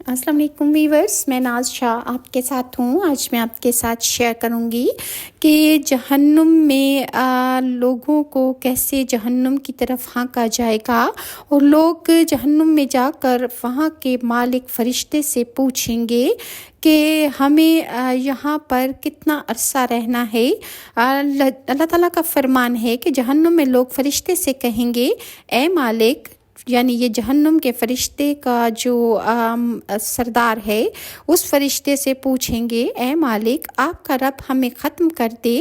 السلام علیکم ویورز، میں ناز شاہ آپ کے ساتھ ہوں۔ آج میں آپ کے ساتھ شیئر کروں گی کہ جہنم میں لوگوں کو کیسے جہنم کی طرف ہانکا جائے گا، اور لوگ جہنم میں جا کر وہاں کے مالک فرشتے سے پوچھیں گے کہ ہمیں یہاں پر کتنا عرصہ رہنا ہے۔ اللہ تعالیٰ کا فرمان ہے کہ جہنم میں لوگ فرشتے سے کہیں گے، اے مالک، یعنی یہ جہنم کے فرشتے کا جو سردار ہے اس فرشتے سے پوچھیں گے، اے مالک، آپ کا رب ہمیں ختم کر دے۔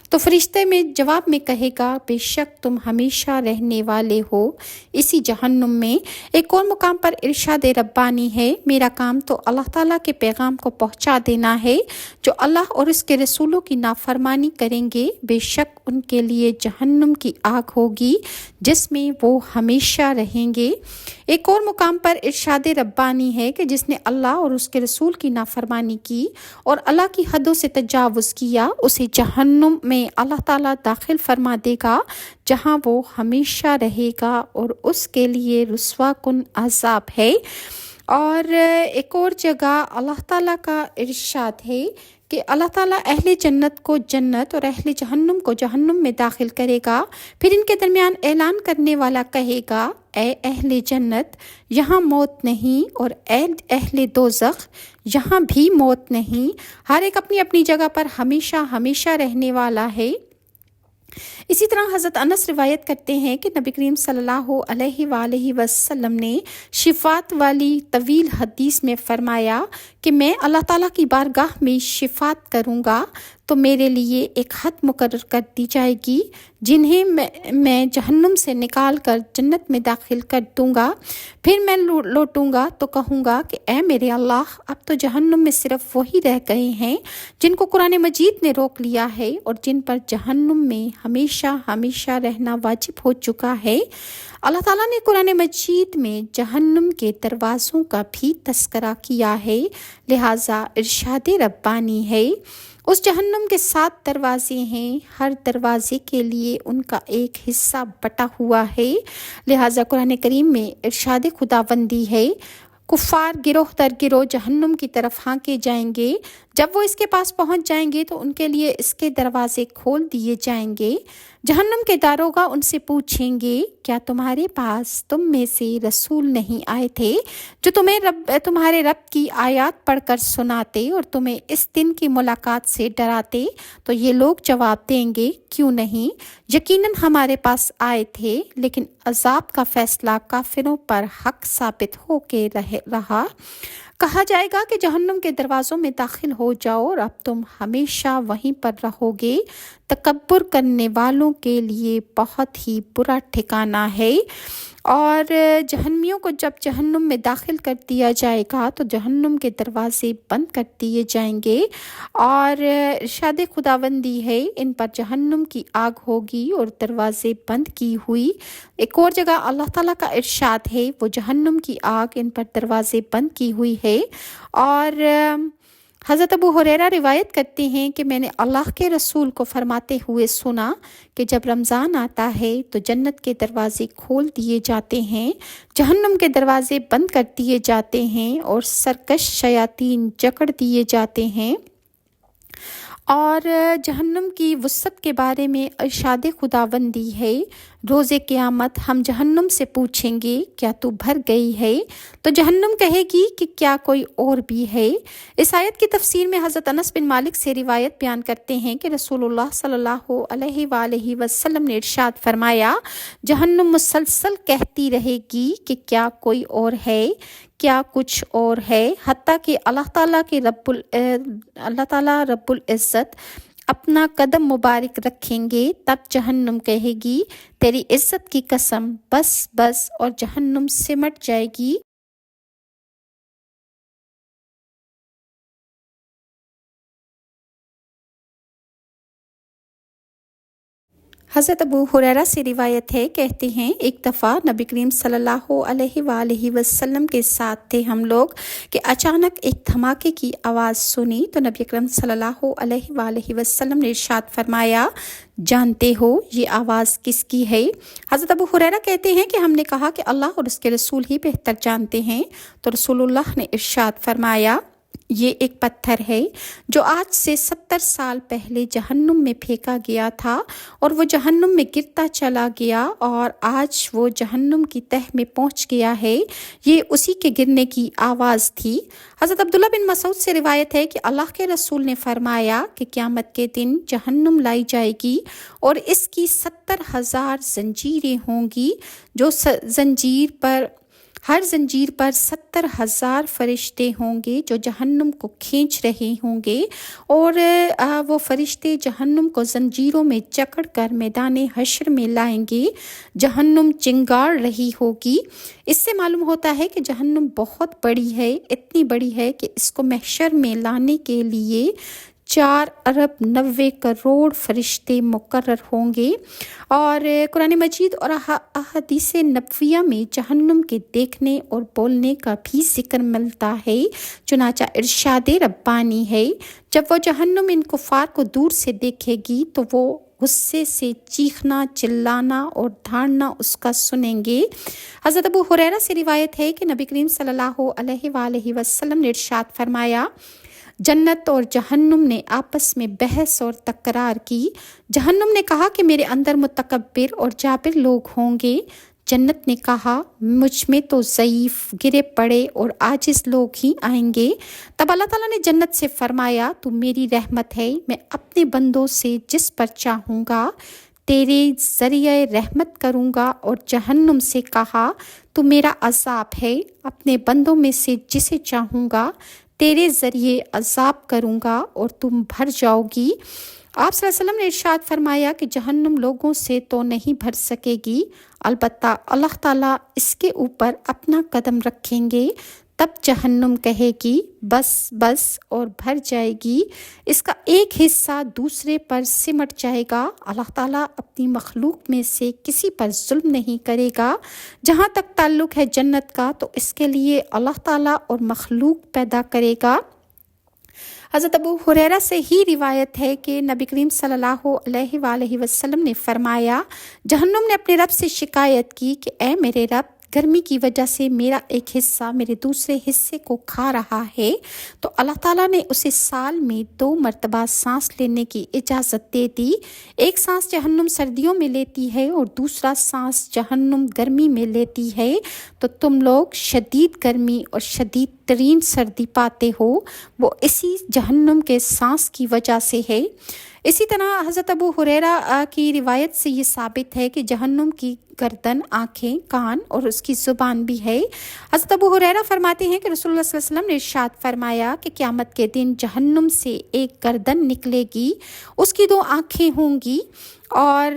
تو فرشتے میں جواب میں کہے گا، بے شک تم ہمیشہ رہنے والے ہو اسی جہنم میں۔ ایک اور مقام پر ارشاد ربانی ہے، میرا کام تو اللہ تعالیٰ کے پیغام کو پہنچا دینا ہے۔ جو اللہ اور اس کے رسولوں کی نافرمانی کریں گے، بے شک ان کے لیے جہنم کی آگ ہوگی جس میں وہ ہمیشہ رہیں گے۔ ایک اور مقام پر ارشاد ربانی ہے کہ جس نے اللہ اور اس کے رسول کی نافرمانی کی اور اللہ کی حدوں سے تجاوز کیا، اسے جہنم میں اللہ تعالیٰ داخل فرما دے گا جہاں وہ ہمیشہ رہے گا، اور اس کے لیے رسوا کن عذاب ہے۔ اور ایک اور جگہ اللہ تعالیٰ کا ارشاد ہے کہ اللہ تعالیٰ اہل جنت کو جنت اور اہل جہنم کو جہنم میں داخل کرے گا، پھر ان کے درمیان اعلان کرنے والا کہے گا، اے اہل جنت، یہاں موت نہیں، اور اے اہل دوزخ، یہاں بھی موت نہیں، ہر ایک اپنی اپنی جگہ پر ہمیشہ ہمیشہ رہنے والا ہے۔ اسی طرح حضرت انس روایت کرتے ہیں کہ نبی کریم صلی اللہ علیہ وآلہ وسلم نے شفاعت والی طویل حدیث میں فرمایا کہ میں اللہ تعالیٰ کی بارگاہ میں شفاعت کروں گا تو میرے لیے ایک حد مقرر کر دی جائے گی جنہیں میں جہنم سے نکال کر جنت میں داخل کر دوں گا۔ پھر میں لوٹوں گا تو کہوں گا کہ اے میرے اللہ، اب تو جہنم میں صرف وہی رہ گئے ہیں جن کو قرآن مجید نے روک لیا ہے اور جن پر جہنم میں ہمیشہ ہمیشہ رہنا واجب ہو چکا ہے۔ اللہ تعالیٰ نے قرآن مجید میں جہنم کے دروازوں کا بھی تذکرہ کیا ہے، لہٰذا ارشاد ربانی ہے، اس جہنم کے 7 دروازے ہیں، ہر دروازے کے لیے ان کا ایک حصہ بٹا ہوا ہے، لہٰذا قرآن کریم میں ارشاد خداوندی ہے، کفار گروہ در گروہ جہنم کی طرف ہانکے جائیں گے، جب وہ اس کے پاس پہنچ جائیں گے تو ان کے لیے اس کے دروازے کھول دیے جائیں گے۔ جہنم کے داروغہ ان سے پوچھیں گے، کیا تمہارے پاس تم میں سے رسول نہیں آئے تھے جو تمہارے رب کی آیات پڑھ کر سناتے اور تمہیں اس دن کی ملاقات سے ڈراتے؟ تو یہ لوگ جواب دیں گے، کیوں نہیں، یقیناً ہمارے پاس آئے تھے، لیکن عذاب کا فیصلہ کافروں پر حق ثابت ہو کے رہا۔ کہا جائے گا کہ جہنم کے دروازوں میں داخل ہو جاؤ اور اب تم ہمیشہ وہیں پر رہو گے، تکبر کرنے والوں کے لیے بہت ہی برا ٹھکانہ ہے۔ اور جہنمیوں کو جب جہنم میں داخل کر دیا جائے گا تو جہنم کے دروازے بند کر دیے جائیں گے، اور ارشاد خداوندی ہے، ان پر جہنم کی آگ ہوگی اور دروازے بند کی ہوئی۔ ایک اور جگہ اللہ تعالیٰ کا ارشاد ہے، وہ جہنم کی آگ ان پر دروازے بند کی ہوئی ہے۔ اور حضرت ابو ہریرہ روایت کرتے ہیں کہ میں نے اللہ کے رسول کو فرماتے ہوئے سنا کہ جب رمضان آتا ہے تو جنت کے دروازے کھول دیے جاتے ہیں، جہنم کے دروازے بند کر دیے جاتے ہیں، اور سرکش شیاطین جکڑ دیے جاتے ہیں۔ اور جہنم کی وسعت کے بارے میں ارشاد خداوندی ہے، روز قیامت ہم جہنم سے پوچھیں گے، کیا تو بھر گئی ہے؟ تو جہنم کہے گی کہ کیا کوئی اور بھی ہے؟ اس آیت کی تفسیر میں حضرت انس بن مالک سے روایت بیان کرتے ہیں کہ رسول اللہ صلی اللہ علیہ وآلہ وسلم نے ارشاد فرمایا، جہنم مسلسل کہتی رہے گی کہ کیا کوئی اور ہے، کیا کچھ اور ہے، حتیٰ کہ اللہ تعالیٰ رب العزت اپنا قدم مبارک رکھیں گے، تب جہنم کہے گی، تیری عزت کی قسم، بس بس، اور جہنم سمٹ جائے گی۔ हज़रत अबू हुरैरा से रिवायत है, कहते हैं एक दफ़ा नबी करीम सल्लल्लाहु अलैहि वसल्लम के साथ थे हम लोग कि अचानक एक धमाके की आवाज़ सुनी तो नबी करीम सल्लल्लाहु अलैहि वसल्लम ने इरशाद फरमाया, जानते हो ये आवाज़ किसकी है? हज़रत अबू हुरैरा कहते हैं कि हमने कहा कि अल्लाह और उसके रसूल ही बेहतर जानते हैं। तो रसूलुल्लाह ने इरशाद फरमाया, ये एक पत्थर है जो आज से 70 साल पहले जहन्नुम में फेंका गया था और वो जहन्नुम में गिरता चला गया और आज वो जहन्नुम की तह में पहुंच गया है। ये उसी के गिरने की आवाज़ थी। हज़रत अब्दुल्ला बिन मसूद से रिवायत है कि अल्लाह के रसूल ने फरमाया कि क़यामत के दिन जहन्नुम लाई जाएगी और इसकी 70,000 जंजीरें होंगी, जो हर जंजीर पर 70,000 फरिश्ते होंगे जो जहन्नुम को खींच रहे होंगे और वो फरिश्ते जहन्नुम को जंजीरों में जकड़ कर मैदान हश्र में लाएंगे। जहन्नुम चिंगाड़ रही होगी। इससे मालूम होता है कि जहन्नुम बहुत बड़ी है, इतनी बड़ी है कि इसको महशर में लाने के लिए 4 अरब 90 करोड़ फरिश्ते मुकर्रर होंगे। और कुरान मजीद और अहादीस नबविया में जहन्नुम के देखने और बोलने का भी जिक्र मिलता है। चुनाचा इरशाद रब्बानी है, जब वो जहन्नुम इन कुफार को दूर से देखेगी तो वो गुस्से से चीखना, चिल्लाना और धाड़ना उसका सुनेंगे। हज़रत अबू हुरैरा से रिवायत है कि नबी करीम सल्लल्लाहु अलैहि वसल्लम ने इरशाद फरमाया, जन्नत और जहन्नुम ने आपस में बहस और तकरार की। जहन्नुम ने कहा कि मेरे अंदर मुतकब्बिर और जाबिर लोग होंगे। जन्नत ने कहा, मुझ में तो ज़ईफ़, गिरे पड़े और आजिज़ लोग ही आएंगे। तब अल्लाह ताला ने जन्नत से फरमाया, तू मेरी रहमत है, मैं अपने बंदों से जिस पर चाहूँगा तेरे ज़रिए रहमत करूँगा। और जहन्नुम से कहा, तू मेरा अज़ाब है, अपने बंदों में से जिसे चाहूँगा तेरे ज़रिए अज़ाब करूँगा और तुम भर जाओगी। आप सल्लल्लाहु अलैहि वसल्लम ने इरशाद फरमाया कि जहन्नुम लोगों से तो नहीं भर सकेगी, अलबत्ता अल्लाह ताला इसके ऊपर अपना कदम रखेंगे। तब जहन्नुम कहेगी बस बस और भर जाएगी। इसका एक हिस्सा दूसरे पर सिमट जाएगा। अल्लाह ताला अपनी मखलूक में से किसी पर जुल्म नहीं करेगा। जहाँ तक ताल्लुक़ है जन्नत का, तो इसके लिए अल्लाह ताला और मखलूक पैदा करेगा। हज़रत अबू हुरैरा से ही रिवायत है कि नबी करीम सल्लल्लाहु अलैहि वसल्लम ने फरमाया, जहन्नुम ने अपने रब से शिकायत की कि ए मेरे रब, गर्मी की वजह से मेरा एक हिस्सा मेरे दूसरे हिस्से को खा रहा है। तो अल्लाह ताला ने उसे साल में 2 मरतबा सांस लेने की इजाज़त दे दी। एक सांस जहन्नुम सर्दियों में लेती है और दूसरा सांस जहन्नुम गर्मी में लेती है। तो तुम लोग शदीद गर्मी और शदीद तरीन सर्दी पाते हो, वो इसी जहन्नुम के सांस की वजह से है। इसी तरह हज़रत अबू हुरैरा की रिवायत से ये साबित है कि जहन्नुम की गर्दन, आँखें, कान और उसकी ज़ुबान भी है। हज़रत अबू हुरैरा फरमाते हैं कि रसूलुल्लाह सल्लल्लाहु अलैहि वसल्लम ने इरशाद फरमाया कि क़यामत के दिन जहन्नुम से एक गर्दन निकलेगी, उसकी 2 आँखें होंगी और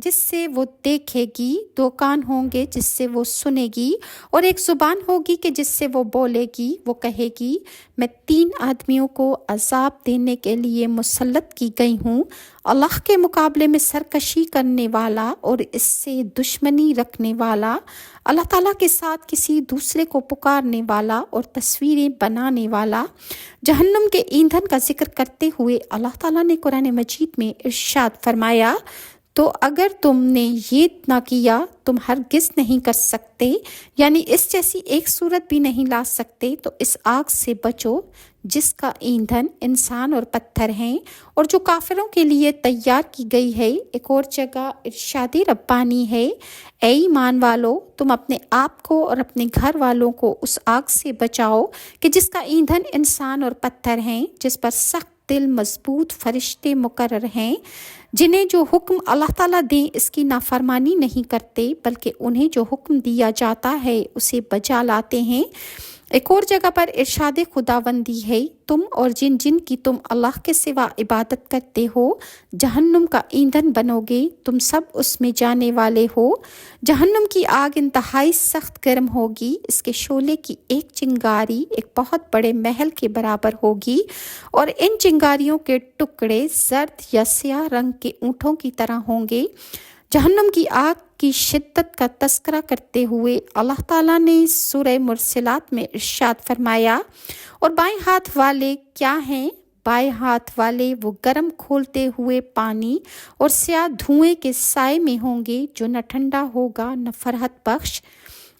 जिससे वो देखेगी, 2 कान होंगे जिससे वो सुनेगी और एक ज़ुबान होगी कि जिससे वो बोलेगी। वो कहेगी, मैं 3 आदमियों को अज़ाब देने के लिए मुसल्लत की गई हूँ, अल्लाह के मुकाबले में सरकशी करने वाला और इससे दुश्मनी रखने वाला, अल्लाह ताला के साथ किसी दूसरे को पुकारने वाला और तस्वीरें बनाने वाला। जहन्नुम के ईंधन का जिक्र करते हुए अल्लाह ताला ने कुरान मजीद में इरशाद फरमाया, तो अगर तुमने ये ना किया तुम हरगिज़ नहीं कर सकते, यानी इस जैसी एक सूरत भी नहीं ला सकते, तो इस आग से बचो जिसका ईंधन इंसान और पत्थर हैं और जो काफिरों के लिए तैयार की गई है। एक और जगह इरशाद रब्बानी है, ऐ ईमान वालो, तुम अपने आप को और अपने घर वालों को उस आग से बचाओ कि जिसका ईंधन इंसान और पत्थर हैं, जिस पर सख्त दिल मजबूत फरिश्ते मुकर्रर हैं, जिन्हें जो हुक्म अल्लाह ताला दे इसकी नाफरमानी नहीं करते, बल्कि उन्हें जो हुक्म दिया जाता है उसे बजा लाते हैं। एक और जगह पर इरशाद खुदावंदी है, तुम और जिन जिन की तुम अल्लाह के सिवा इबादत करते हो जहन्नुम का ईंधन बनोगे, तुम सब उसमें जाने वाले हो। जहन्नुम की आग इंतहाई सख्त गर्म होगी, इसके शोले की एक चिंगारी एक बहुत बड़े महल के बराबर होगी और इन चिंगारियों के टुकड़े जर्द या स्याह रंग के ऊँटों की तरह होंगे। जहन्नुम की आग की शिद्दत का तस्करा करते हुए अल्लाह ताला ने सूरह मुरसिलात में इरशाद फरमाया, और बाएं हाथ वाले क्या हैं? बाएं हाथ वाले वो गर्म खोलते हुए पानी और स्याह धुएं के साए में होंगे, जो न ठंडा होगा न फरहत बख्श।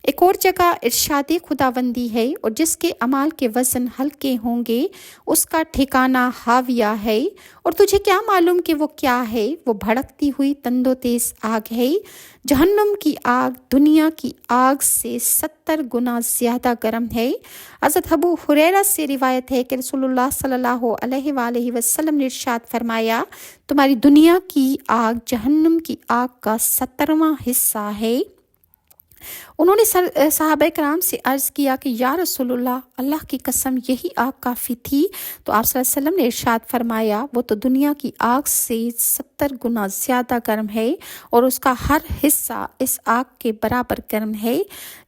एक और जगह इरशाद खुदावंदी है, और जिसके अमाल के वज़न हल्के होंगे उसका ठिकाना हाविया है। और तुझे क्या मालूम कि वो क्या है? वो भड़कती हुई तंदो तेज आग है। जहन्नुम की आग दुनिया की आग से 70 गुना ज़्यादा गर्म है। हज़रत अबू हुरैरा से रिवायत है कि रसूलुल्लाह सल्लल्लाहु अलैहि वसल्लम ने इरशाद फरमाया, तुम्हारी दुनिया की आग जहन्नुम की आग का 70वां हिस्सा है। उन्होंने सहाबा कराम से अर्ज़ किया कि या रसूलुल्लाह, अल्लाह की कसम यही आग काफ़ी थी? तो आप सल्लल्लाहु अलैहि वसल्लम ने इरशाद फरमाया, वो तो दुनिया की आग से 70 गुना ज़्यादा गर्म है और उसका हर हिस्सा इस आग के बराबर गर्म है।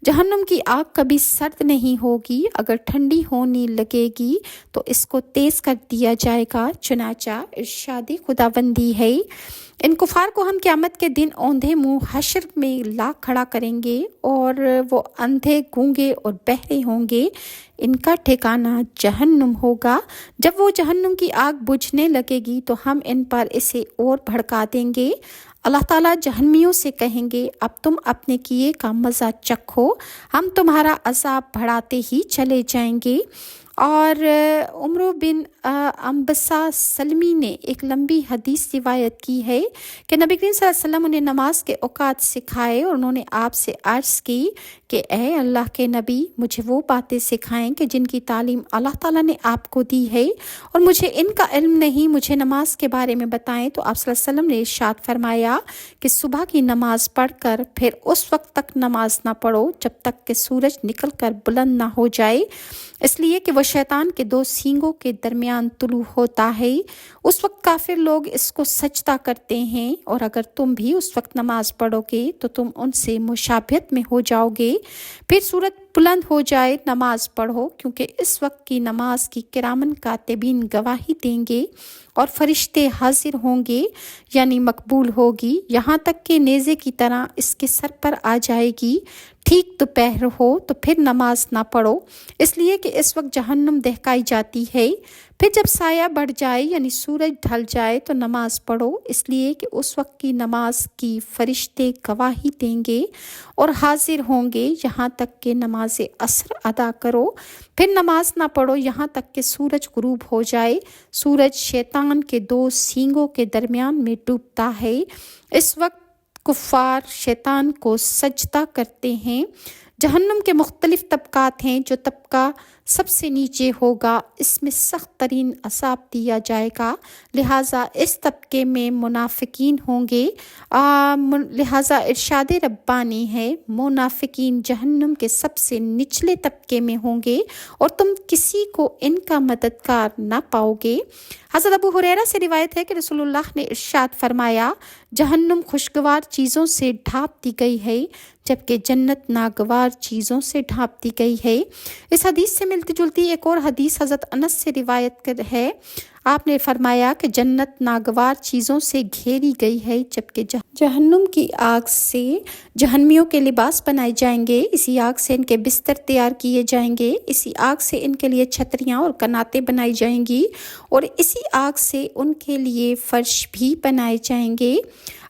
जहन्नुम की आग कभी सर्द नहीं होगी, अगर ठंडी होने लगेगी तो इसको तेज़ कर दिया जाएगा। चुनाचा इरशाद खुदाबंदी है। इन कुफार को हम क़यामत के दिन औंधे मुंह हश्र में ला खड़ा करेंगे और वो अंधे गूंगे और बहरे होंगे। इनका ठिकाना जहन्नुम होगा। जब वो जहन्नुम की आग बुझने लगेगी तो हम इन पर इसे और भड़का देंगे। अल्लाह ताला जहन्नमियों से कहेंगे, अब तुम अपने किए का मज़ा चखो, हम तुम्हारा अज़ाब बढ़ाते ही चले जाएंगे। और उमर बिन अम्बसा सलमी ने एक लंबी हदीस रिवायत की है कि नबी करीम सल्लल्लाहु अलैहि वसल्लम उन्हें नमाज के औकात सिखाए और उन्होंने आपसे अर्ज़ की कि ए अल्लाह के नबी, मुझे वो बातें सिखाएं कि जिनकी तालीम अल्लाह ताला ने आपको दी है और मुझे इनका इल्म नहीं, मुझे नमाज के बारे में बताएं। तो आप सल्लल्लाहु अलैहि वसल्लम ने इरशाद फरमाया कि सुबह की नमाज पढ़कर फिर उस वक्त तक नमाज ना पढ़ो जब तक कि सूरज निकल कर बुलंद ना हो जाए, इसलिए कि वह शैतान के दो सींगों के दरमियान तुलू होता है। उस वक्त काफिर लोग इसको सजदा करते हैं, और अगर तुम भी उस वक्त नमाज पढ़ोगे तो तुम उनसे मुशाबियत में हो जाओगे। फिर सूरज बुलंद हो जाए, नमाज पढ़ो, क्योंकि इस वक्त की नमाज की किरामन कातिबीन गवाही देंगे और फरिश्ते हाजिर होंगे, यानी मकबूल होगी, यहाँ तक कि नेज़े की तरह इसके सर पर आ जाएगी। ठीक दोपहर हो तो फिर नमाज ना पढ़ो, इसलिए कि इस वक्त जहन्नुम दहकाई जाती है। फिर जब साया बढ़ जाए यानी सूरज ढल जाए तो नमाज पढ़ो, इसलिए कि उस वक्त की नमाज की फरिश्ते गवाही देंगे और हाजिर होंगे, यहाँ तक कि नमाज असर अदा करो। फिर नमाज ना पढ़ो यहाँ तक कि सूरज गुरूब हो जाए। सूरज शैतान के दो सींगों के दरमियान में डूबता है। इस वक्त कुफ़ार शैतान को सजदा करते हैं। जहन्नुम के मुख्तलिफ तबकात हैं। जो तबका सबसे नीचे होगा इसमें सख्त तरीन असाब दिया जाएगा, लिहाजा इस तबके में मुनाफिकीन होंगे। लिहाजा इरशाद रब्बानी है, मुनाफिकीन जहन्नुम के सबसे निचले तबके में होंगे और तुम किसी को इनका मददगार ना पाओगे। हज़रत अबू हुरैरा से रिवायत है कि रसूलुल्लाह ने इरशाद फरमाया, जहन्नुम खुशगवार चीज़ों से ढाँप दी गई है जबकि जन्नत नागवार चीज़ों से ढाँप दी गई है। इस हदीस से मिलती जुलती एक और हदीस हज़रत अनस से रिवायत है। आपने फरमाया कि जन्नत नागवार चीज़ों से घेरी गई है जबकि जहन्नुम की आग से जहन्नमियों के लिबास बनाए जाएंगे। इसी आग से इनके बिस्तर तैयार किए जाएंगे, इसी आग से इनके लिए छतरियाँ और कनातें बनाई जाएंगी और इसी आग से उनके लिए फर्श भी बनाए जाएंगे।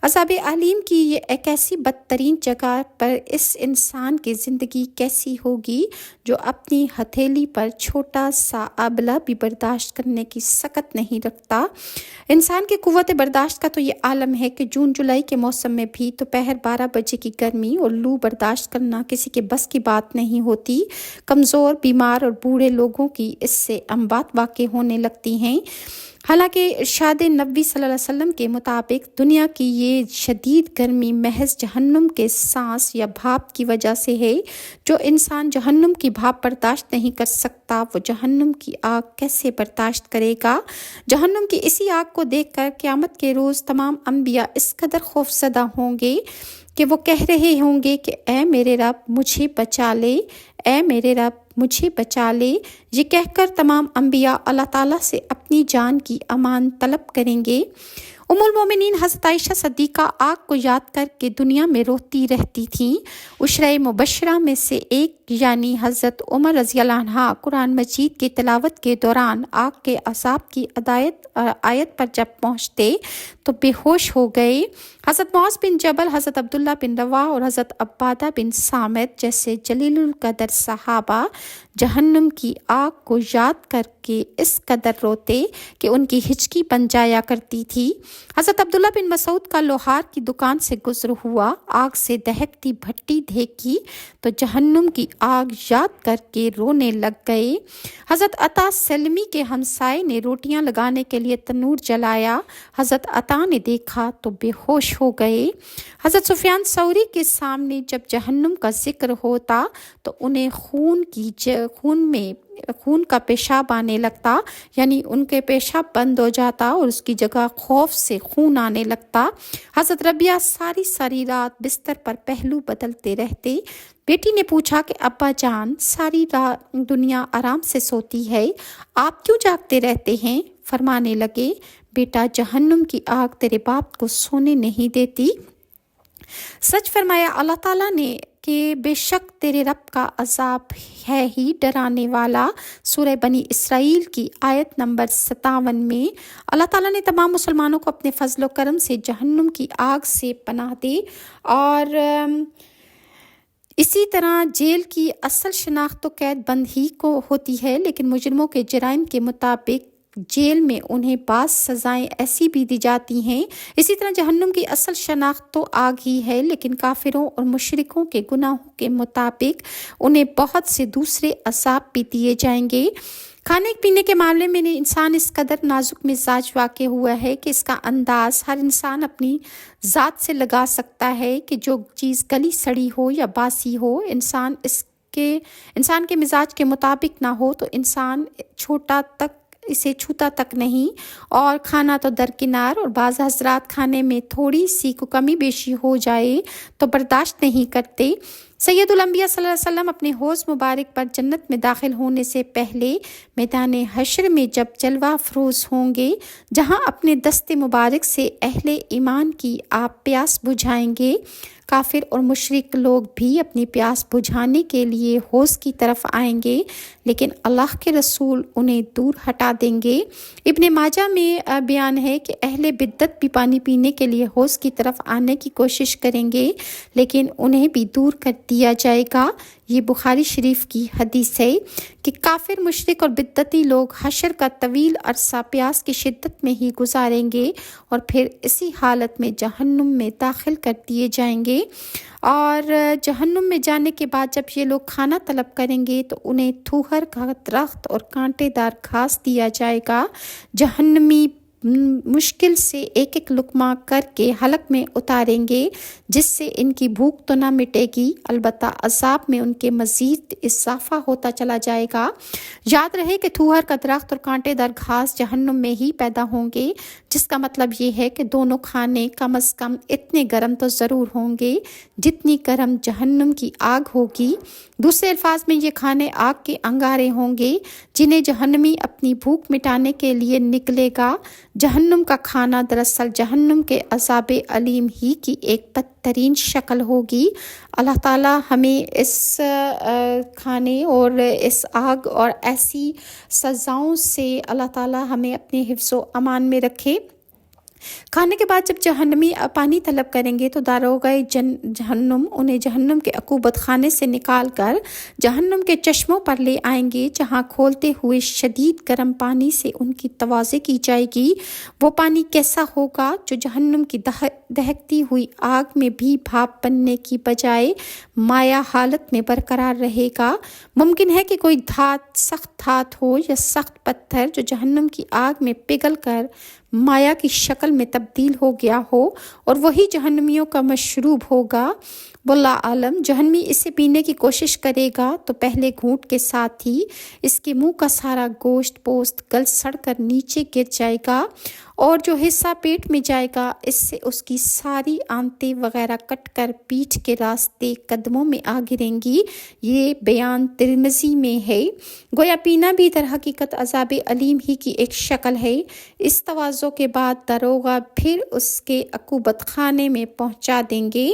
अज़ाब अलीम की ये एक ऐसी बदतरीन जगह पर इस इंसान की ज़िंदगी कैसी होगी जो अपनी हथेली पर छोटा सा आबला भी बर्दाश्त करने की सकत नहीं रखता। इंसान की कुव्वत बर्दाश्त का तो ये आलम है कि जून जुलाई के मौसम में भी दोपहर 12 बजे की गर्मी और लू बर्दाश्त करना किसी के बस की बात नहीं होती। कमज़ोर, बीमार और बूढ़े लोगों की इससे अमवात वाक़ई होने लगती हैं। حالانکہ ارشاد نبوی صلی اللہ علیہ وسلم کے مطابق دنیا کی یہ شدید گرمی محض جہنم کے سانس یا بھاپ کی وجہ سے ہے۔ جو انسان جہنم کی بھاپ برداشت نہیں کر سکتا وہ جہنم کی آگ کیسے برداشت کرے گا؟ جہنم کی اسی آگ کو دیکھ کر قیامت کے روز تمام انبیاء اس قدر خوفزدہ ہوں گے کہ وہ کہہ رہے ہوں گے کہ اے میرے رب مجھے بچا لے، اے میرے رب مجھے بچا لے۔ یہ کہہ کر تمام انبیاء اللہ تعالیٰ سے اپنی جان کی امان طلب کریں گے۔ ام المومنین حضرت عائشہ صدیقہ آگ کو یاد کر کے دنیا میں روتی رہتی تھیں۔ عشرۂ مبشرہ میں سے ایک یعنی حضرت عمر رضی اللہ عنہ قرآن مجید کی تلاوت کے دوران آگ کے عذاب کی آیت پر جب پہنچتے تو بے ہوش ہو گئے۔ حضرت معاذ بن جبل، حضرت عبداللہ بن رواح اور حضرت عبادہ بن صامت جیسے جلیل القدر صحابہ جہنم کی آگ کو یاد کر کے اس قدر روتے کہ ان کی ہچکی بن جایا کرتی تھی۔ حضرت عبداللہ بن مسعود کا لوہار کی دکان سے گزر ہوا، آگ سے دہکتی بھٹی دیکھی تو جہنم کی آگ یاد کر کے رونے لگ گئے۔ حضرت عطا سلمی کے ہمسائے نے روٹیاں لگانے کے لیے تنور جلایا، حضرت عطا نے دیکھا تو بے ہوش ہو گئے۔ حضرت سفیان ثوری کے سامنے جب جہنم کا ذکر ہوتا تو انہیں خون کا پیشاب آنے لگتا، یعنی ان کے پیشاب بند ہو جاتا اور اس کی جگہ خوف سے خون آنے لگتا۔ حضرت ربیہ ساری رات بستر پر پہلو بدلتے رہتے۔ بیٹی نے پوچھا کہ ابا جان ساری رات دنیا آرام سے سوتی ہے، آپ کیوں جاگتے رہتے ہیں؟ فرمانے لگے بیٹا جہنم کی آگ تیرے باپ کو سونے نہیں دیتی۔ سچ فرمایا اللہ تعالیٰ نے کہ بے شک تیرے رب کا عذاب ہے ہی ڈرانے والا۔ سورہ بنی اسرائیل کی آیت نمبر 57 میں اللہ تعالیٰ نے تمام مسلمانوں کو اپنے فضل و کرم سے جہنم کی آگ سے پناہ دی، اور اسی طرح جیل کی اصل شناخت تو قید بند ہی کو ہوتی ہے، لیکن مجرموں کے جرائم کے مطابق جیل میں انہیں بعض سزائیں ایسی بھی دی جاتی ہیں۔ اسی طرح جہنم کی اصل شناخت تو آگ ہی ہے، لیکن کافروں اور مشرکوں کے گناہوں کے مطابق انہیں بہت سے دوسرے عذاب بھی دیے جائیں گے۔ کھانے پینے کے معاملے میں انسان اس قدر نازک مزاج واقع ہوا ہے کہ اس کا انداز ہر انسان اپنی ذات سے لگا سکتا ہے کہ جو چیز گلی سڑی ہو یا باسی ہو، انسان کے مزاج کے مطابق نہ ہو تو انسان اسے چھوتا تک نہیں، اور کھانا تو درکنار، اور بعض حضرات کھانے میں تھوڑی سی کو کمی بیشی ہو جائے تو برداشت نہیں کرتے۔ سید الانبیاء صلی اللہ علیہ وسلم اپنے حوض مبارک پر جنت میں داخل ہونے سے پہلے میدان حشر میں جب جلوہ افروز ہوں گے، جہاں اپنے دست مبارک سے اہل ایمان کی آپ پیاس بجھائیں گے، کافر اور مشرک لوگ بھی اپنی پیاس بجھانے کے لیے حوض کی طرف آئیں گے، لیکن اللہ کے رسول انہیں دور ہٹا دیں گے۔ ابن ماجہ میں بیان ہے کہ اہل بدعت بھی پانی پینے کے لیے حوض کی طرف آنے کی کوشش کریں گے، لیکن انہیں بھی دور کر دیا جائے گا۔ یہ بخاری شریف کی حدیث ہے کہ کافر، مشرک اور بدعتی لوگ حشر کا طویل عرصہ پیاس کی شدت میں ہی گزاریں گے اور پھر اسی حالت میں جہنم میں داخل کر دیے جائیں گے، اور جہنم میں جانے کے بعد جب یہ لوگ کھانا طلب کریں گے تو انہیں تھوہر کا درخت اور کانٹے دار گھاس دیا جائے گا۔ جہنمی مشکل سے ایک ایک لقمہ کر کے حلق میں اتاریں گے، جس سے ان کی بھوک تو نہ مٹے گی، البتہ عذاب میں ان کے مزید اضافہ ہوتا چلا جائے گا۔ یاد رہے کہ تھوہر کا درخت اور کانٹے دار گھاس جہنم میں ہی پیدا ہوں گے، جس کا مطلب یہ ہے کہ دونوں کھانے کم از کم اتنے گرم تو ضرور ہوں گے جتنی گرم جہنم کی آگ ہوگی۔ دوسرے الفاظ میں یہ کھانے آگ کے انگارے ہوں گے جنہیں جہنمی اپنی بھوک مٹانے کے لیے نکلے گا۔ جہنم کا کھانا دراصل جہنم کے عذاب علیم ہی کی ایک بدترین شکل ہوگی۔ اللہ تعالیٰ ہمیں اس کھانے اور اس آگ اور ایسی سزاؤں سے اللہ تعالیٰ ہمیں اپنے حفظ و امان میں رکھے۔ खाने के बाद जब जहन्नमी पानी तलब करेंगे तो दारोगाए जहन्नुम उन्हें जहन्नुम के अकूबत खाने से निकाल कर जहन्नुम के चश्मों पर ले आएंगे, जहाँ खोलते हुए शदीद गर्म पानी से उनकी तवाज़े की जाएगी। वो पानी कैसा होगा जो जहन्नुम की दहकती हुई आग में भी भाप बनने की बजाय माया हालत में बरकरार रहेगा। मुमकिन है कि कोई सख्त धात हो या सख्त पत्थर जो जहन्नुम की आग में पिघल कर माया की शक्ल में तब्दील हो गया हो और वही जहन्नमियों का मशरूब होगा। वल्लाह आलम। जहन्नमी इसे पीने की कोशिश करेगा तो पहले घूंट के साथ ही इसके मुंह का सारा गोश्त पोस्त गल सड़ कर नीचे गिर जाएगा और जो हिस्सा पेट में जाएगा इससे उसकी सारी आंतें वगैरह कट कर पीठ के रास्ते कदमों में आ गिरेंगी। ये बयान तिरमिज़ी में है। गोया पीना भी दर हकीकत अज़ाब अलीम ही की एक शक्ल है। इस तवाज़ो के बाद दरोगा फिर उसके अकूबत खाने में पहुंचा देंगे।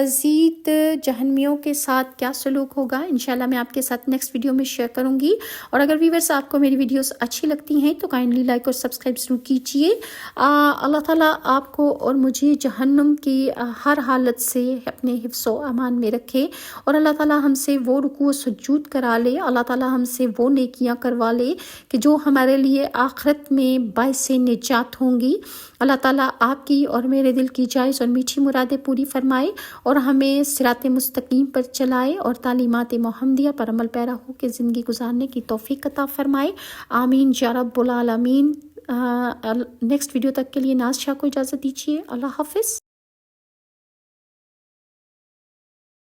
मज़ीद जहन्नमियों के साथ क्या सलूक होगा इंशाल्लाह मैं आपके साथ नेक्स्ट वीडियो में शेयर करूंगी। और अगर व्यूअर्स आपको मेरी वीडियोस अच्छी लगती हैं तो काइंडली लाइक और सब्सक्राइब ज़रूर कीजिए। अल्लाह ताला आपको और मुझे जहन्नुम की हर हालत से अपने हिफ्ज़ो अमान में रखे और अल्लाह ताला हमसे वो रुकू सुजूद करा ले, अल्लाह ताला हमसे वो नेकियां करवा ले कि जो हमारे लिए आखिरत में बाइसे निजात होंगी। अल्लाह ताला आपकी और मेरे दिल की जायज़ और मीठी मुरादें पूरी फरमाए और हमें सिरात मुस्तकीम पर चलाए और तालीमात मोहम्मदिया पर अमल पैरा हो के ज़िंदगी गुजारने की तौफीक अता फरमाए। आमीन या रब्बुल आलमीन। नेक्स्ट वीडियो तक के लिए नाज़ शाह को इजाज़त दीजिए। अल्लाह हाफ़िज़।